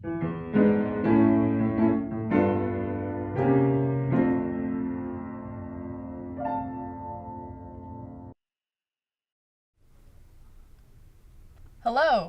Hello,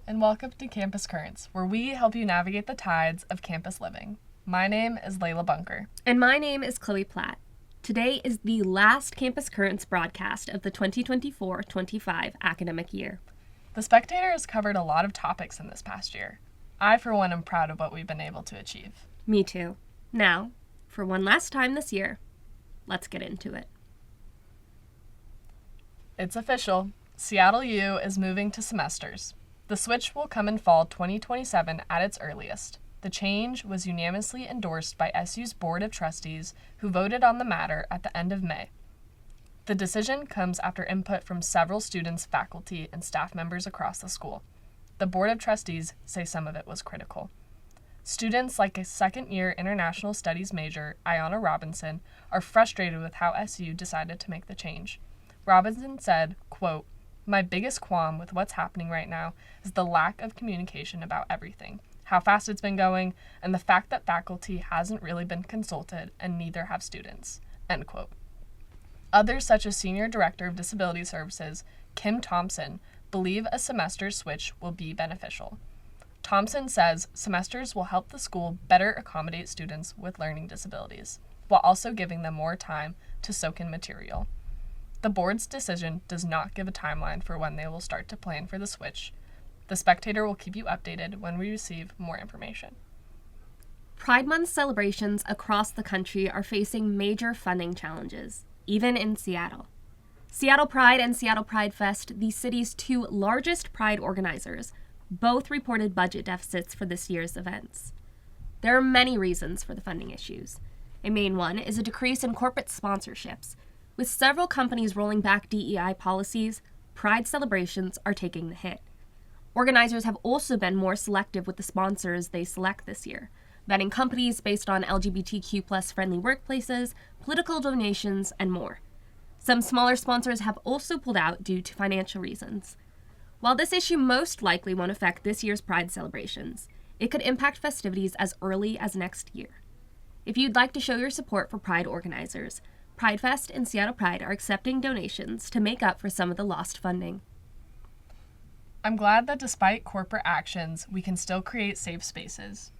and welcome to Campus Currents, where we help you navigate the tides of campus living. My name is Leila Bunker. And my name is Chloe Platt. Today is the last Campus Currents broadcast of the 2024-25 academic year. The Spectator has covered a lot of topics in this past year. I, for one, am proud of what we've been able to achieve. Me too. Now, for one last time this year, let's get into it. It's official. Seattle U is moving to semesters. The switch will come in fall 2027 at its earliest. The change was unanimously endorsed by SU's Board of Trustees, who voted on the matter at the end of May. The decision comes after input from several students, faculty, and staff members across the school. The Board of Trustees say some of it was critical. Students like a second-year International Studies major, Ayanna Robinson, are frustrated with how SU decided to make the change. Robinson said, quote, "My biggest qualm with what's happening right now is the lack of communication about everything, how fast it's been going, and the fact that faculty hasn't really been consulted and neither have students." End quote. Others, such as Senior Director of Disability Services, Kim Thompson, believe a semester switch will be beneficial. Thompson says semesters will help the school better accommodate students with learning disabilities, while also giving them more time to soak in material. The board's decision does not give a timeline for when they will start to plan for the switch. The Spectator will keep you updated when we receive more information. Pride Month celebrations across the country are facing major funding challenges, even in Seattle. Seattle Pride and Seattle Pride Fest, the city's two largest pride organizers, both reported budget deficits for this year's events. There are many reasons for the funding issues. A main one is a decrease in corporate sponsorships. With several companies rolling back DEI policies, Pride celebrations are taking the hit. Organizers have also been more selective with the sponsors they select this year, vetting companies based on LGBTQ+ friendly workplaces, political donations, and more. Some smaller sponsors have also pulled out due to financial reasons. While this issue most likely won't affect this year's Pride celebrations, it could impact festivities as early as next year. If you'd like to show your support for Pride organizers, Pride Fest and Seattle Pride are accepting donations to make up for some of the lost funding. I'm glad that despite corporate actions, we can still create safe spaces.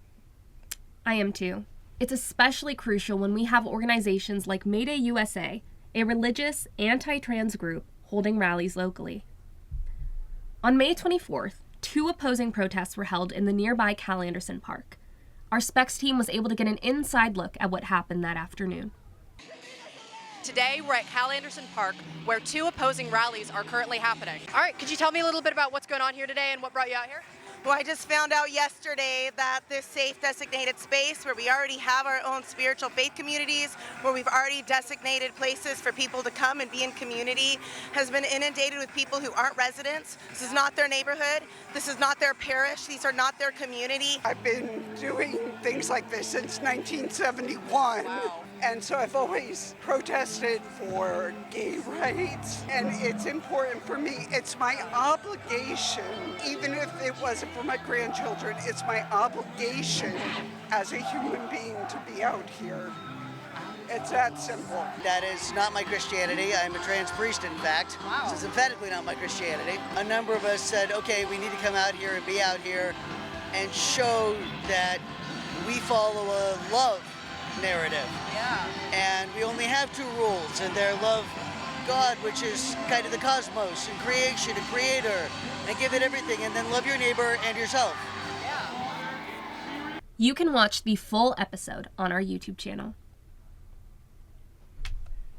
I am too. It's especially crucial when we have organizations like Mayday USA, a religious anti-trans group holding rallies locally. On May 24th, 2 opposing protests were held in the nearby Cal Anderson Park. Our Specs team was able to get an inside look at what happened that afternoon. Today, we're at Cal Anderson Park, where 2 opposing rallies are currently happening. All right, could you tell me a little bit about what's going on here today and what brought you out here? Well, I just found out yesterday that this safe designated space where we already have our own spiritual faith communities, where we've already designated places for people to come and be in community, has been inundated with people who aren't residents. This is not their neighborhood. This is not their parish. These are not their community. I've been doing things like this since 1971. Wow. And so I've always protested for gay rights, and it's important for me. It's my obligation, even if it wasn't for my grandchildren, it's my obligation as a human being to be out here. It's that simple. That is not my Christianity. I'm a trans priest, in fact. Wow. This is emphatically not my Christianity. A number of us said, okay, we need to come out here and be out here and show that we follow a love narrative. Yeah. And we only have 2 rules, and they're love God, which is kind of the cosmos, and creation, and creator, and give it everything, and then love your neighbor and yourself. Yeah. You can watch the full episode on our YouTube channel.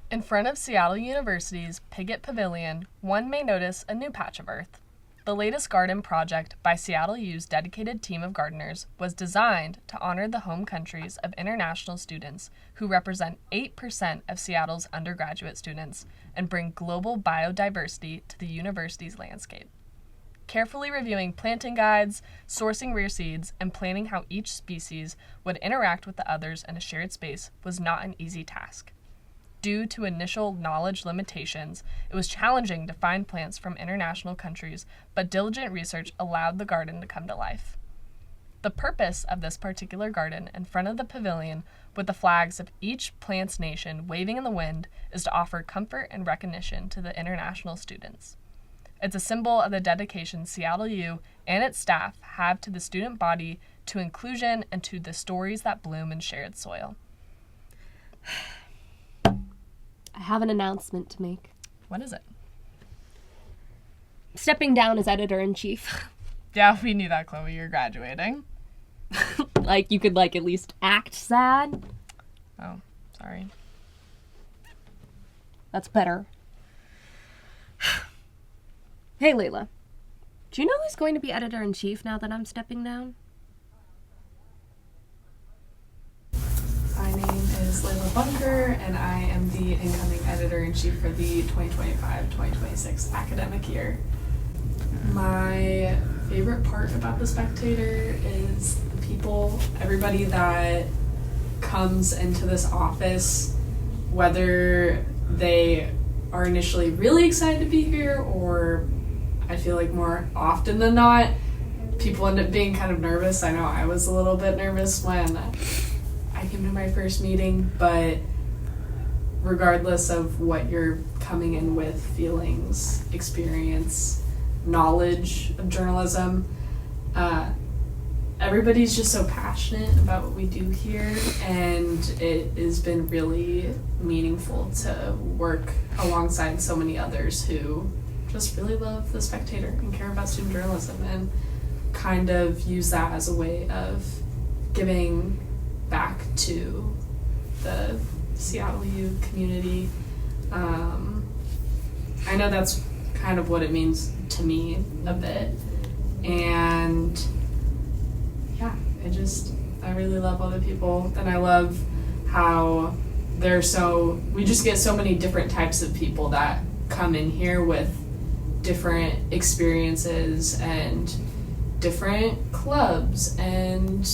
In front of Seattle University's Piggott Pavilion, one may notice a new patch of earth. The latest garden project by Seattle U's dedicated team of gardeners was designed to honor the home countries of international students who represent 8% of Seattle's undergraduate students and bring global biodiversity to the university's landscape. Carefully reviewing planting guides, sourcing rare seeds, and planning how each species would interact with the others in a shared space was not an easy task. Due to initial knowledge limitations, it was challenging to find plants from international countries, but diligent research allowed the garden to come to life. The purpose of this particular garden in front of the pavilion with the flags of each plant's nation waving in the wind is to offer comfort and recognition to the international students. It's a symbol of the dedication Seattle U and its staff have to the student body, to inclusion, and to the stories that bloom in shared soil. I have an announcement to make. What is it? Stepping down as editor-in-chief. Yeah, we knew that, Chloe. You're graduating. Like, you could, at least act sad. Oh, sorry. That's better. Hey, Leila. Do you know who's going to be editor-in-chief now that I'm stepping down? My name is Leila Bunker, and I am the incoming editor-in-chief for the 2025-2026 academic year. My favorite part about The Spectator is the people, everybody that comes into this office, whether they are initially really excited to be here, or I feel like more often than not, people end up being kind of nervous. I know I was a little bit nervous when I came to my first meeting, but regardless of what you're coming in with, feelings, experience, knowledge of journalism, everybody's just so passionate about what we do here, and it has been really meaningful to work alongside so many others who just really love The Spectator and care about student journalism and kind of use that as a way of giving back to the Seattle U community. I know that's kind of what it means to me a bit, and yeah, I really love all the people, and I love how we just get so many different types of people that come in here with different experiences and different clubs and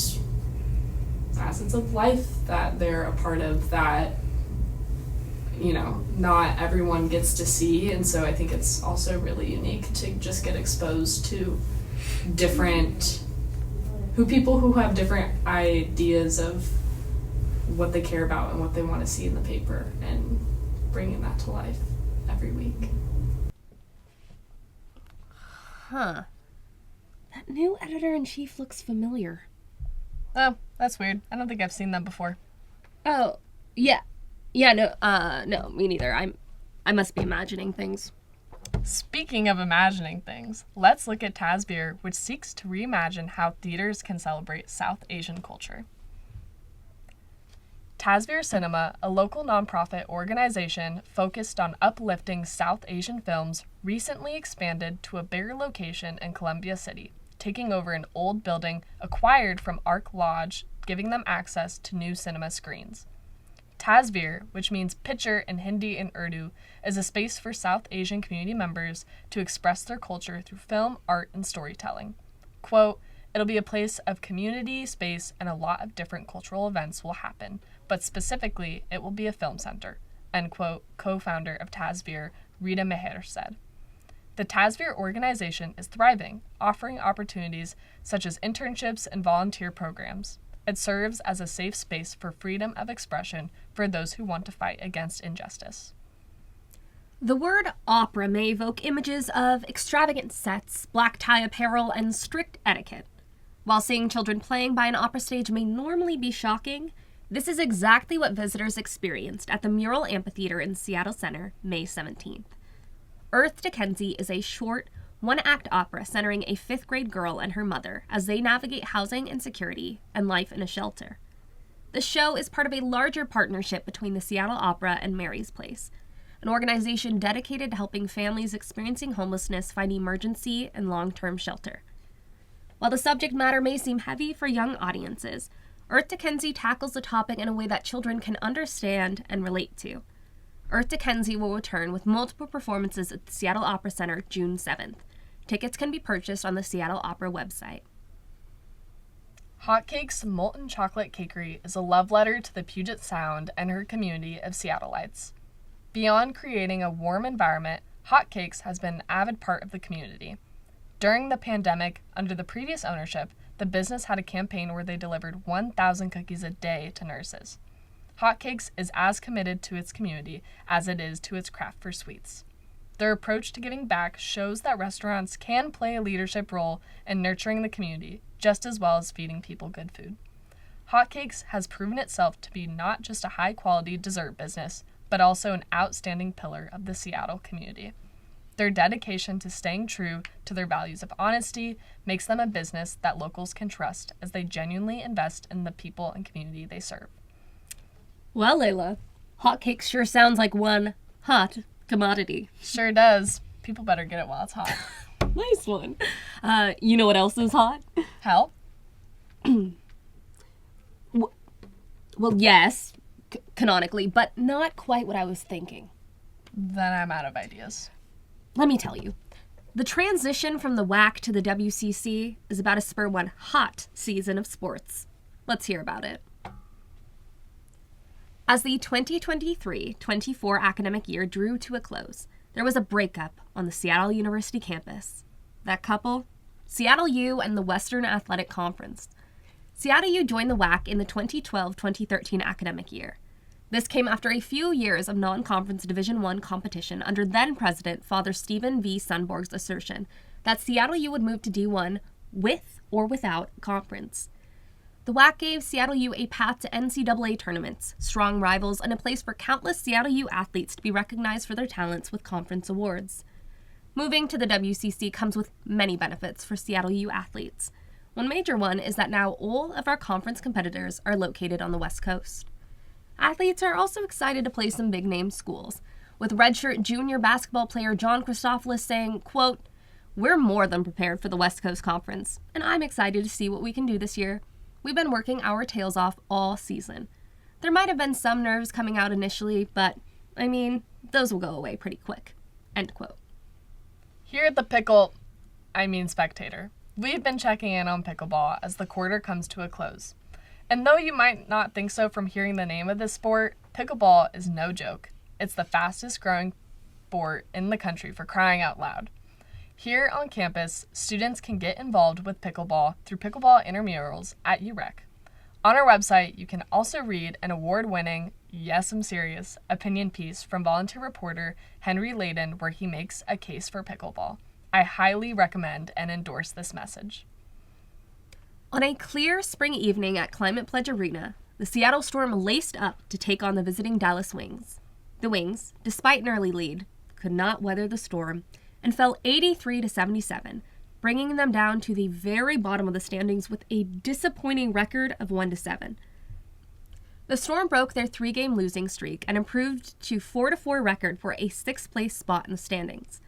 facets of life that they're a part of that, not everyone gets to see. And so I think it's also really unique to just get exposed to people who have different ideas of what they care about and what they want to see in the paper, and bringing that to life every week. Huh. That new editor-in-chief looks familiar. Oh, that's weird. I don't think I've seen them before. Oh, yeah. Yeah, no, me neither. I must be imagining things. Speaking of imagining things, let's look at TASBeer, which seeks to reimagine how theaters can celebrate South Asian culture. TASBeer Cinema, a local nonprofit organization focused on uplifting South Asian films, recently expanded to a bigger location in Columbia City, taking over an old building acquired from Ark Lodge, giving them access to new cinema screens. TASBeer, which means picture in Hindi and Urdu, is a space for South Asian community members to express their culture through film, art, and storytelling. Quote, "It'll be a place of community, space, and a lot of different cultural events will happen, but specifically, it will be a film center," end quote, co-founder of TASBeer, Rita Behar, said. The TASBeer organization is thriving, offering opportunities such as internships and volunteer programs. It serves as a safe space for freedom of expression for those who want to fight against injustice. The word opera may evoke images of extravagant sets, black tie apparel, and strict etiquette. While seeing children playing by an opera stage may normally be shocking, this is exactly what visitors experienced at the Mural Amphitheater in Seattle Center, May 17th. Earth to Kenzie is a short, one-act opera centering a 5th-grade girl and her mother as they navigate housing insecurity and life in a shelter. The show is part of a larger partnership between the Seattle Opera and Mary's Place, an organization dedicated to helping families experiencing homelessness find emergency and long-term shelter. While the subject matter may seem heavy for young audiences, Earth to Kenzie tackles the topic in a way that children can understand and relate to. Earth to Kenzie will return with multiple performances at the Seattle Opera Center June 7th. Tickets can be purchased on the Seattle Opera website. Hotcakes Molten Chocolate Cakery is a love letter to the Puget Sound and her community of Seattleites. Beyond creating a warm environment, Hotcakes has been an avid part of the community. During the pandemic, under the previous ownership, the business had a campaign where they delivered 1,000 cookies a day to nurses. Hotcakes is as committed to its community as it is to its craft for sweets. Their approach to giving back shows that restaurants can play a leadership role in nurturing the community just as well as feeding people good food. Hotcakes has proven itself to be not just a high-quality dessert business, but also an outstanding pillar of the Seattle community. Their dedication to staying true to their values of honesty makes them a business that locals can trust as they genuinely invest in the people and community they serve. Well, Leila, hotcakes sure sounds like one hot commodity. Sure does. People better get it while it's hot. Nice one. You know what else is hot? Hell? Well, yes, canonically, but not quite what I was thinking. Then I'm out of ideas. Let me tell you. The transition from the WAC to the WCC is about to spur one hot season of sports. Let's hear about it. As the 2023-24 academic year drew to a close, there was a breakup on the Seattle University campus. That couple? Seattle U and the Western Athletic Conference. Seattle U joined the WAC in the 2012-2013 academic year. This came after a few years of non-conference Division I competition under then-President Father Stephen V. Sunborg's assertion that Seattle U would move to D1 with or without conference. The WAC gave Seattle U a path to NCAA tournaments, strong rivals, and a place for countless Seattle U athletes to be recognized for their talents with conference awards. Moving to the WCC comes with many benefits for Seattle U athletes. One major one is that now all of our conference competitors are located on the West Coast. Athletes are also excited to play some big-name schools, with redshirt junior basketball player John Christopoulos saying, quote, "We're more than prepared for the West Coast Conference, and I'm excited to see what we can do this year. We've been working our tails off all season. There might have been some nerves coming out initially, but, I mean, those will go away pretty quick." End quote. Here at the Spectator, we've been checking in on pickleball as the quarter comes to a close. And though you might not think so from hearing the name of this sport, pickleball is no joke. It's the fastest growing sport in the country, for crying out loud. Here on campus, students can get involved with pickleball through pickleball intramurals at UREC. On our website, you can also read an award-winning, yes, I'm serious, opinion piece from volunteer reporter Henry Layden where he makes a case for pickleball. I highly recommend and endorse this message. On a clear spring evening at Climate Pledge Arena, the Seattle Storm laced up to take on the visiting Dallas Wings. The Wings, despite an early lead, could not weather the storm and fell 83-77, bringing them down to the very bottom of the standings with a disappointing record of 1-7. The Storm broke their 3-game losing streak and improved to 4-4 record for a 6th-place spot in the standings.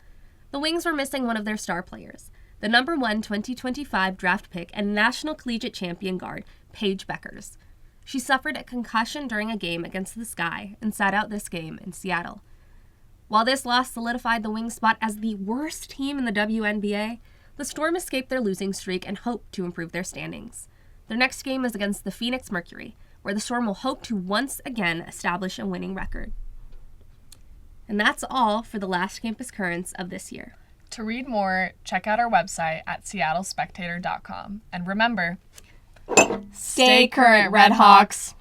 The Wings were missing one of their star players, the number 1 2025 draft pick and National Collegiate Champion guard, Paige Beckers. She suffered a concussion during a game against the Sky and sat out this game in Seattle. While this loss solidified the Wings' spot as the worst team in the WNBA, the Storm escaped their losing streak and hope to improve their standings. Their next game is against the Phoenix Mercury, where the Storm will hope to once again establish a winning record. And that's all for the last campus currents of this year. To read more, check out our website at seattlespectator.com. And remember, Stay current, Red Hawks!